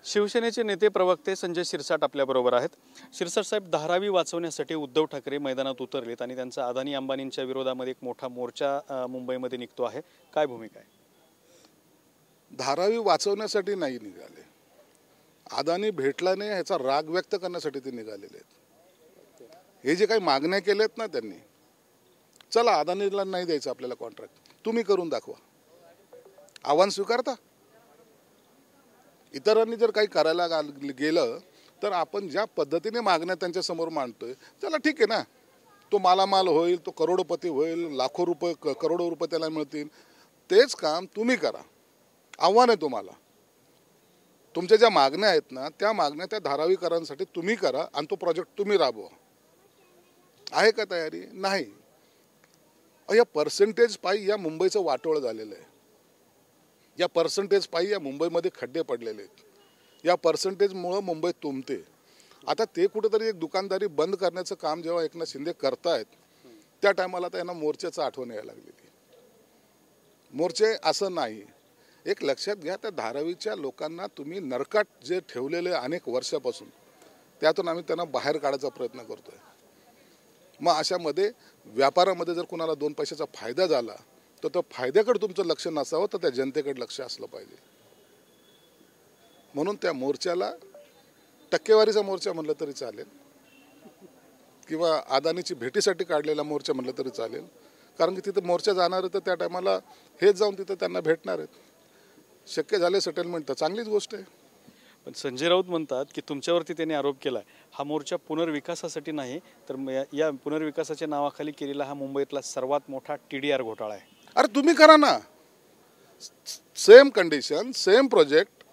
शिवसेनेचे नेते प्रवक्ते संजय शिरसाट आपल्याबरोबर आहेत। शिरसाट साहेब, धारावी वाचवण्यासाठी उद्धव ठाकरे मैदानात उतरलेत आणि त्यांचा अदानी अंबानींच्या विरोधामध्ये एक मोठा मोर्चा मुंबईमध्ये निघतो आहे। काय भूमिका आहे? धारावी वाचवण्यासाठी नाही निघाले, अदानी भेटला नाही ह्याचा राग व्यक्त करण्यासाठी ते निघालेले आहेत। हे जे काही मागण्या केल्यात ना त्यांनी, चला अदानीला नाही द्यायचं आपल्याला कॉन्ट्रॅक्ट, तुम्ही करून दाखवा, आव्हान स्वीकारता? इतरांनी जर काही करायला गेलं तर आपण ज्या पद्धतीने मागण्या त्यांच्या समोर मांडतोय त्याला ठीक आहे ना, तो मालामाल होईल, तो करोडपती होईल, लाखो रुपये करोडो रुपये त्याला मिळतील। तेच काम तुम्ही करा, आव्हान आहे तुम्हाला। तुमच्या ज्या मागण्या आहेत ना त्या मागण्या त्या धारावीकरांसाठी तुम्ही करा आणि तो प्रोजेक्ट तुम्ही राबवा। आहे का तयारी? नाही। या पर्सेंटेज पायी या मुंबईचं वाटोळ झालेलं आहे। या पर्सेंटेज पायी या मुंबईमध्ये खड्डे पडलेले आहेत। या पर्सेंटेजमुळे मुंबई तुंबते। आता ते कुठेतरी एक दुकानदारी बंद करण्याचं काम जेव्हा एकनाथ शिंदे करतायत त्या टायमाला त्यांना मोर्चाचं आठवण यायला लागलेली। मोर्चे असं नाही, एक लक्षात घ्या, त्या धारावीच्या लोकांना तुम्ही नरकाट जे ठेवलेले अनेक वर्षापासून त्यातून आम्ही त्यांना बाहेर काढायचा प्रयत्न करतोय। मग अशामध्ये व्यापारामध्ये जर कुणाला दोन पैशाचा फायदा झाला तर त्या फायद्याकडे तुमचं लक्ष नसावं, तर त्या जनतेकडे लक्ष असलं पाहिजे। म्हणून त्या मोर्चाला टक्केवारीचा मोर्चा म्हणलं तरी चालेल किंवा अदानीची भेटीसाठी काढलेला मोर्चा म्हणलं तरी चालेल, कारण की तिथं मोर्चा जाणार आहे तर त्या टायमाला हेच जाऊन तिथं त्यांना भेटणार आहेत। शक्य झाले सेटलमेंट तर चांगलीच गोष्ट आहे। पण संजय राऊत म्हणतात की तुमच्यावरती त्यांनी आरोप केला, हा मोर्चा पुनर्विकासासाठी नाही तर या पुनर्विकासाच्या नावाखाली केलेला हा मुंबईतला सर्वात मोठा TDR घोटाळा आहे। अरे तुम्ही करा ना, सेम कंडिशन सेम प्रोजेक्ट,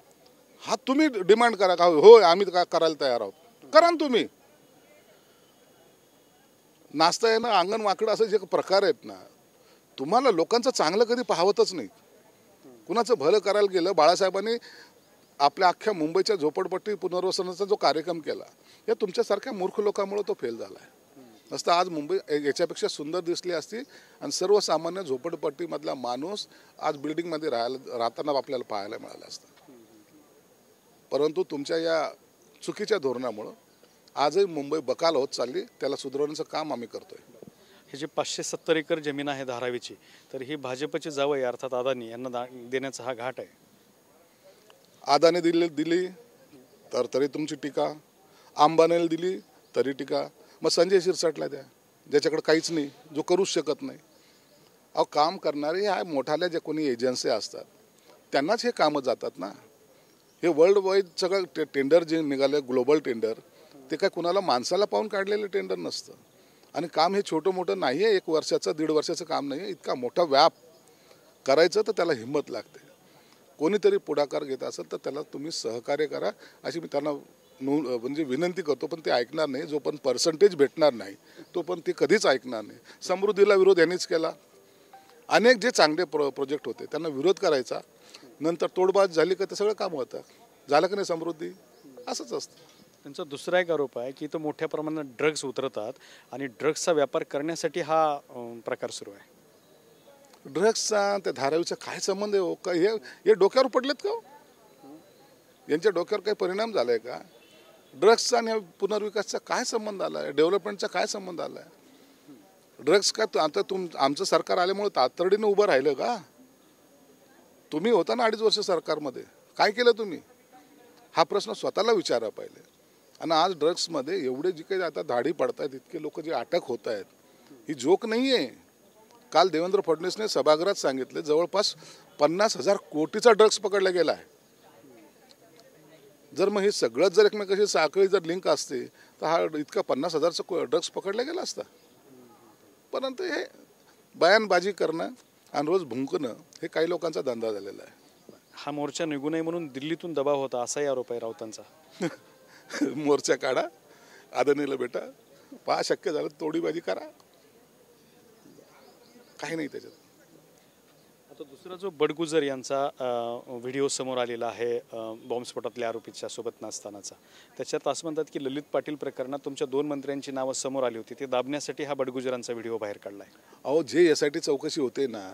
हा तुम्ही डिमांड करा का होय आम्ही करायला तयार आहोत, करा ना तुम्ही। नाचता येणं अंगण वाकडं असं जे प्रकार आहेत ना, तुम्हाला लोकांचं चांगलं कधी पाहवतच नाही। कुणाचं भलं करायला गेलं, बाळासाहेबांनी आपल्या अख्ख्या मुंबईच्या झोपडपट्टी पुनर्वसनाचा जो कार्यक्रम केला या तुमच्यासारख्या मूर्ख लोकांमुळे तो फेल झाला आहे। नसता आज मुंबई याच्यापेक्षा सुंदर दिसली असती आणि सर्वसामान्य झोपडपट्टीमधला माणूस आज बिल्डिंगमध्ये राहताना आपल्याला पाहायला मिळाला असता। परंतु तुमच्या या चुकीच्या धोरणामुळं आजही मुंबई बकाल होत चालली, त्याला सुधारण्याचं काम आम्ही करतोय। हे जे 570 एकर जमीन आहे धारावीची, तर ही भाजपची जावई अर्थात अदानी यांना देण्याचा हा घाट आहे। अदानी दिली तर तरी तुमची टीका, अंबानीला दिली तरी टीका, मग संजय शिरसाटला द्या ज्याच्याकडे काहीच नाही, जो करूच शकत नाही। अहो काम करणारे ह्या मोठाल्या ज्या कोणी एजन्सी असतात त्यांनाच हे कामं जातात ना। हे वर्ल्ड वाईड सगळं टेंडर जे निघाले ग्लोबल टेंडर, ते काय कुणाला माणसाला पाहून काढलेलं टेंडर नसतं। आणि काम हे छोटं मोठं नाही आहे, 1 वर्षाचं 1.5 वर्षाचं काम नाही आहे। इतका मोठा व्याप करायचं तर त्याला हिंमत लागते। कोणीतरी पुढाकार घेत असेल तर त्याला तुम्ही सहकार्य करा अशी मी त्यांना म्हणजे विनंती करतो। पण ते ऐकणार नाही, जो पण पर्सेंटेज भेटणार नाही तो पण ते कधीच ऐकणार नाही। समृद्धीला विरोध यांनीच केला, अनेक जे चांगले प्रोजेक्ट होते त्यांना विरोध करायचा, नंतर तोडबाज झाली का ते सगळं काम होतं। झालं की नाही समृद्धी, असंच असतं। त्यांचा दुसरा एक आरोप आहे की तो मोठ्या प्रमाणात ड्रग्ज उतरतात आणि ड्रग्सचा व्यापार करण्यासाठी हा प्रकार सुरू आहे। ड्रग्सचा त्या धारावीचा काय संबंध आहे हो? का हे डोक्यावर पडलेत का? यांच्या डोक्यावर काही परिणाम झालाय का? ड्रग्सचा आणि पुनर्विकासचा काय संबंध आलाय? डेव्हलपमेंटचा काय संबंध आलाय? ड्रग्स का आता आमचं सरकार आल्यामुळे तातडीने उभं राहिलं का? तुम्ही होता ना 2.5 वर्ष सरकारमध्ये, काय केलं तुम्ही? हा प्रश्न स्वतःला विचारा पाहिजे। आणि आज ड्रग्समध्ये एवढे जे काही आता धाडी पडतायत, इतके लोक जे अटक होत आहेत, ही जोक नाही आहे। काल देवेंद्र फडणवीसने सभागृहात सांगितले जवळपास 50,000 कोटीचा ड्रग्स पकडला गेला आहे। जर मग हे सगळंच जर एकमेकाशी साखळी जर लिंक असते तर हा इतका 50,000चा ड्रग्स पकडला गेला असता। परंतु हे बयानबाजी करणं आणि रोज भुंकणं हे काही लोकांचा धंदा झालेला आहे। हा मोर्चा निघू नये म्हणून दिल्लीतून दबाव होता असाही आरोप आहे राऊतांचा। मोर्चा काढा, अदानीला भेटा, पहा शक्य झालं तोडीबाजी करा, काही नाही त्याच्यात। आता दुसरा जो बडगुजर यांचा व्हिडिओ समोर आलेला आहे बॉम्बस्फोटातल्या आरोपीच्या सोबत नसतानाचा, त्याच्यात असं म्हणतात की ललित पाटील प्रकरणात तुमच्या 2 मंत्र्यांची नावं समोर आली होती, ते दाबण्यासाठी हा बडगुजरांचा व्हिडिओ बाहेर काढलाय। अहो जे SIT चौकशी होते ना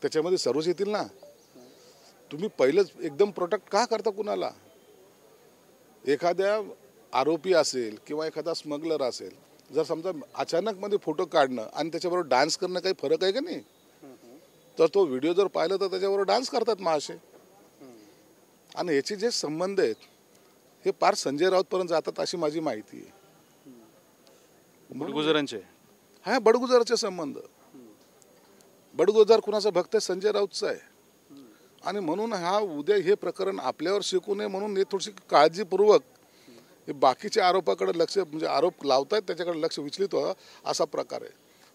त्याच्यामध्ये सर्वच येतील ना, तुम्ही पहिलेच एकदम प्रोटेक्ट का करता कुणाला? एखाद्या आरोपी असेल किंवा एखादा स्मगलर असेल, जर समजा अचानक मध्ये फोटो काढणं आणि त्याच्याबरोबर डान्स करणं काही फरक आहे का नाही? तर तो व्हिडिओ जर पाहिला तर त्याच्याबरोबर डान्स करतात महाशय. आणि याचे जे संबंध आहेत हे पार संजय राऊतपर्यंत जातात अशी माझी माहिती आहे. बडगुजरांचे हा बडगुजरचे संबंध. बडगुजर कुणाचा भक्त आहे? संजय राऊतचा आहे. आणि म्हणून हा उद्या हे प्रकरण आपल्यावर शिकू नये म्हणून हे थोडीशी काळजीपूर्वक हे बाकीच्या आरोपाकडे लक्ष, म्हणजे आरोप लावतायत त्याच्याकडे लक्ष विचलित व्हावं असा प्रकार आहे.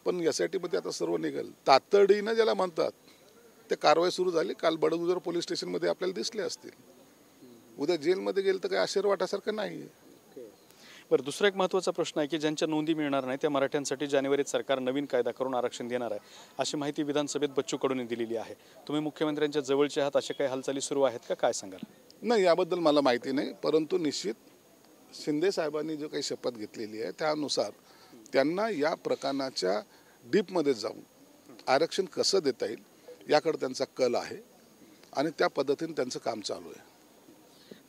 पण SIT मध्ये आता सर्व निघेल तातडीनं ज्याला म्हणतात ते कारवाई सुरू झाली. काल बडगुजर पोलीस स्टेशनमध्ये आपल्याला दिसले असतील. उद्या जेलमध्ये गेलं तर काही आश्चर्य वाटासारखं नाही. बरं, दुसरा एक महत्त्वाचा प्रश्न आहे की ज्यांच्या नोंदी मिळणार नाही त्या मराठ्यांसाठी जानेवारीत सरकार नवीन कायदा करून आरक्षण देणार आहे अशी माहिती विधानसभेत बच्चू कडूंनी दिलेली आहे. तुम्ही मुख्यमंत्र्यांच्या जवळचे आहात, अशा काही हालचाली सुरू आहेत का? काय सांगाल? नाही, याबद्दल मला माहिती नाही. परंतु निश्चित शिंदे साहेबांनी जो काही शपथ घेतलेली आहे त्यानुसार त्यांना या प्रकरणाच्या डीपमध्ये जाऊन आरक्षण कसं देता येईल याकडे त्यांचा कल आहे आणि त्या पद्धतीने त्यांचं काम चालू आहे.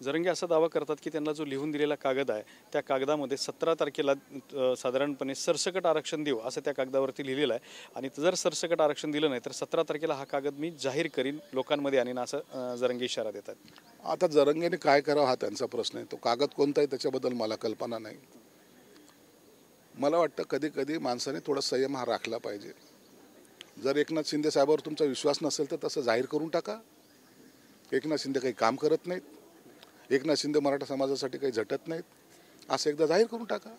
जरंगे असा दावा करतात की त्यांना जो लिहून दिलेला कागद आहे त्या कागदामध्ये 17 तारखेला साधारणपणे सरसकट आरक्षण देऊ असं त्या कागदावरती लिहिलेलं आहे. आणि जर सरसकट आरक्षण दिलं नाही तर 17 तारखेला हा कागद मी जाहीर करीन, लोकांमध्ये आणीन, असं जरंगे इशारा देतात. आता जरंगेने काय करावं हा त्यांचा प्रश्न आहे. तो कागद कोणता आहे त्याच्याबद्दल मला कल्पना नाही. मला वाटतं कधी कधी माणसाने थोडा संयम हा राखला पाहिजे. जर एकनाथ शिंदे साहेबांवर तुमचा विश्वास नसेल तर तसं जाहीर करून टाका. एकनाथ शिंदे काही काम करत नाहीत, एकनाथ शिंदे मराठा समाजासाठी काही झटत नाहीत, असं एकदा जाहीर करून टाका.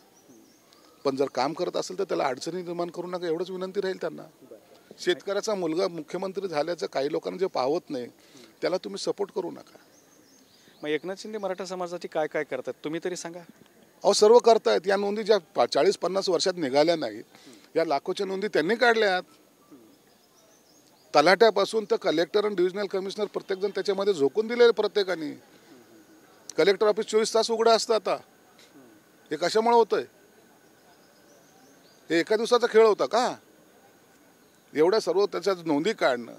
पण जर काम करत असेल तर त्याला अडचणी निर्माण करू नका, एवढंच विनंती राहील त्यांना. शेतकऱ्याचा मुलगा मुख्यमंत्री झाल्याचं काही लोकांना जे पाहत नाही त्याला तुम्ही सपोर्ट करू नका. मग एकनाथ शिंदे मराठा समाजासाठी काय काय करतात तुम्ही तरी सांगा. अहो, सर्व करतायत. या नोंदी ज्या 40-50 वर्षात निघाल्या नाहीत या लाखोच्या नोंदी त्यांनी काढल्यात. तलाट्यापासून तर कलेक्टर आणि डिव्हिजनल कमिशनर प्रत्येकजण त्याच्यामध्ये झोकून दिले. प्रत्येकाने कलेक्टर ऑफिस 24 तास उघडं असतं आता. हे कशामुळे होतंय? हे एका दिवसाचा खेळ होता का? एवढ्या सर्व त्याच्या नोंदी काढणं,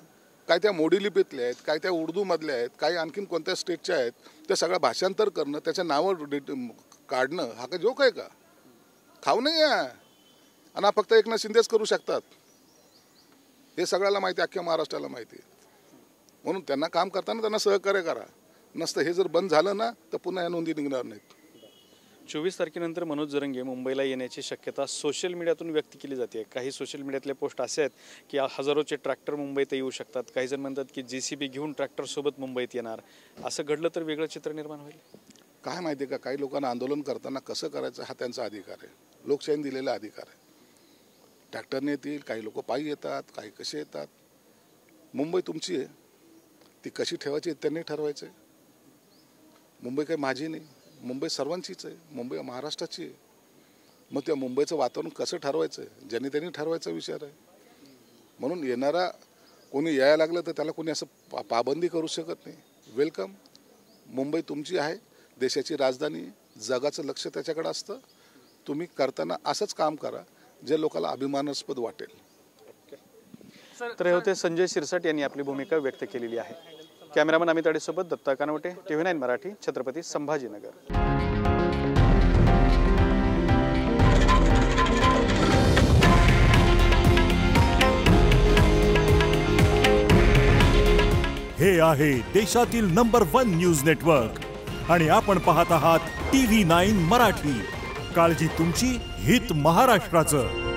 काय त्या मोडी लिपीतल्या आहेत, काय त्या उर्दूमधल्या आहेत, काय आणखीन कोणत्या स्टेटच्या आहेत, त्या सगळं भाषांतर करणं, त्याच्या नावं काढणं हा काय जोक आहे का? खाऊ नाही आहे. आणि हा फक्त एकनाथ शिंदेच करू शकतात हे सगळ्याला माहिती, अख्ख्या महाराष्ट्राला माहिती. म्हणून त्यांना काम करताना त्यांना सहकार्य करा. नसतं हे जर बंद झालं ना तर पुन्हा या नोंदी निघणार नाहीत. 24 तारखेनंतर मनोज जरंगे मुंबईला येण्याची शक्यता सोशल मीडियातून व्यक्त केली जाते. काही सोशल मीडियातले पोस्ट असे आहेत की हजारोचे ट्रॅक्टर मुंबईत येऊ शकतात. काही जण म्हणतात की JCB घेऊन ट्रॅक्टरसोबत मुंबईत येणार. असं घडलं तर वेगळं चित्र निर्माण होईल. काय माहिती आहे का, काही लोकांना आंदोलन करताना कसं करायचं हा त्यांचा अधिकार आहे, लोकशाहीने दिलेला अधिकार आहे. ट्रॅक्टरने येतील, काही लोक पायी येतात, काही कसे येतात. मुंबई तुमची आहे, ती कशी ठेवायची त्यांनी ठरवायचं आहे. मुंबई काही माझी नाही, मुंबई सर्वांचीच आहे, मुंबई महाराष्ट्राची आहे. मग त्या मुंबईचं वातावरण कसं ठरवायचं ज्यांनी त्यांनी ठरवायचा विषय आहे. म्हणून येणारा कोणी यायला लागलं तर त्याला कोणी असं पाबंदी करू शकत नाही. वेलकम. मुंबई तुमची आहे, देशाची राजधानी, जगाचं लक्ष त्याच्याकडे असतं. तुम्ही करताना असंच काम करा जे लोकांना अभिमानास्पद वाटेल. तर हे होते संजय शिरसाट यांनी आपली भूमिका व्यक्त केलेली आहे. कॅमेरामन अमित अडेसोबत दत्ता कानवटे, TV9 मराठी, छत्रपती संभाजीनगर. हे आहे देशातील नंबर 1 न्यूज नेटवर्क आणि आपण पाहत आहात TV9 मराठी. काळजी तुमची, हित महाराष्ट्राचं.